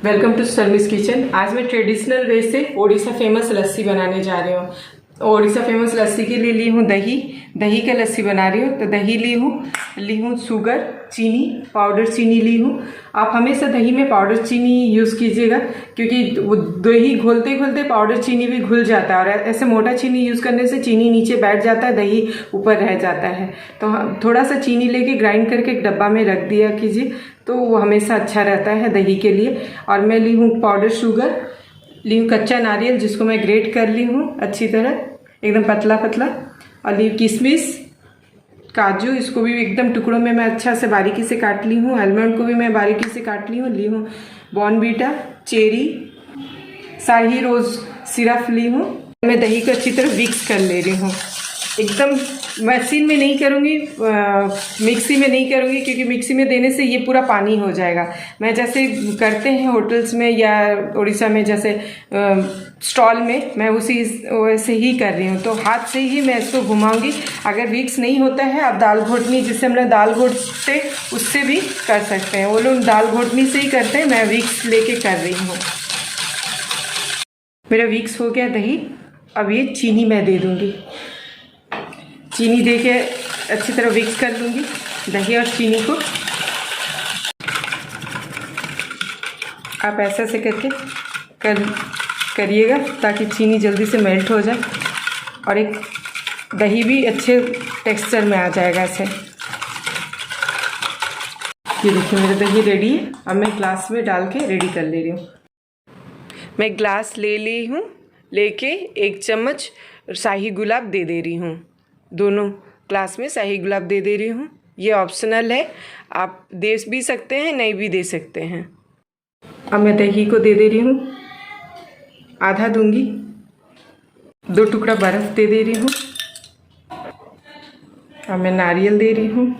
Welcome to Sharmi's kitchen. आज मैं traditional way से ओडिशा फेमस लस्सी बनाने जा रही हूँ। ओडिशा फेमस लस्सी के लिए ली हूँ दही का लस्सी बना रही हूँ। तो दही ली हूँ शुगर, चीनी, पाउडर चीनी ली हूँ। आप हमेशा दही में पाउडर चीनी यूज़ कीजिएगा, क्योंकि वो दही घोलते घोलते पाउडर चीनी भी घुल जाता है और ऐसे मोटा चीनी यूज़ करने से चीनी नीचे बैठ जाता है, दही ऊपर रह जाता है। तो थोड़ा सा चीनी लेके ग्राइंड करके एक डब्बा में रख दिया कीजिए, तो वो हमेशा अच्छा रहता है दही के लिए। और मैं ली हूँ पाउडर शुगर, ली हूँ कच्चा नारियल जिसको मैं ग्रेट कर ली हूँ अच्छी तरह, एकदम पतला पतला। और ली किशमिश, काजू, इसको भी एकदम टुकड़ों में मैं अच्छा से बारीकी से काट ली हूँ। आलमंड को भी मैं बारीकी से काट ली हूँ। ली हूँ बॉर्नवीटा, चेरी, शाही रोज़ सिरप ली हूँ। मैं दही को अच्छी तरह मिक्स कर ले रही हूँ। एकदम मशीन में नहीं करूँगी, मिक्सी में नहीं करूँगी, क्योंकि मिक्सी में देने से ये पूरा पानी हो जाएगा। मैं जैसे करते हैं होटल्स में या उड़ीसा में जैसे स्टॉल में, मैं उसी वैसे ही कर रही हूँ। तो हाथ से ही मैं इसको घुमाऊंगी। अगर विक्स नहीं होता है, आप दाल घोटनी जिससे हम लोग दाल घोटते उससे भी कर सकते हैं। वो लोग दाल घोटनी से ही करते हैं, मैं विक्स लेके कर रही हूँ। मेरा विक्स हो गया दही। अब ये चीनी मैं दे दूँगी। चीनी दे के अच्छी तरह मिक्स कर लूँगी दही और चीनी को। आप ऐसे से करके करिएगा ताकि चीनी जल्दी से मेल्ट हो जाए और एक दही भी अच्छे टेक्सचर में आ जाएगा ऐसे। ये देखिए मेरा दही रेडी है। अब मैं ग्लास में डाल के रेडी कर ले रही हूँ। मैं ग्लास ले ली हूँ, लेके 1 चम्मच शाही गुलाब दे रही हूँ। दोनों ग्लास में शाही गुलाब दे रही हूँ। ये ऑप्शनल है, आप दे भी सकते हैं, नहीं भी दे सकते हैं। अब मैं दही को दे रही हूँ, आधा दूंगी। 2 टुकड़ा बर्फ़ दे रही हूँ। अब मैं नारियल दे रही हूँ,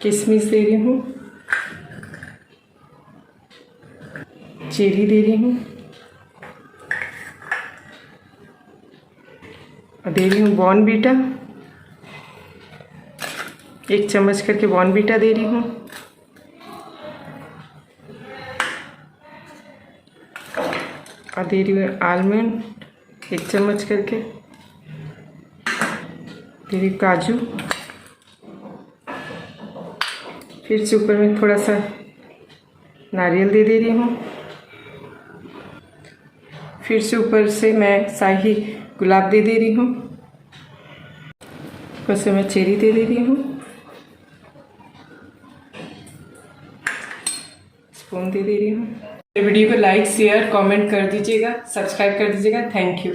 किशमिश दे रही हूँ, चेरी दे रही हूँ और दे रही हूँ बॉर्नवीटा। 1 चम्मच करके बॉर्नवीटा दे रही हूँ। और दे रही हूँ आलमंड 1 चम्मच करके। दे रही हूँ काजू। फिर से ऊपर में थोड़ा सा नारियल दे रही हूँ। फिर से ऊपर से मैं शाही गुलाब दे रही हूँ। ऊपर से मैं चेरी दे रही हूँ। स्पून दे रही हूँ। वीडियो को लाइक, शेयर, कमेंट कर दीजिएगा, सब्सक्राइब कर दीजिएगा। Thank you.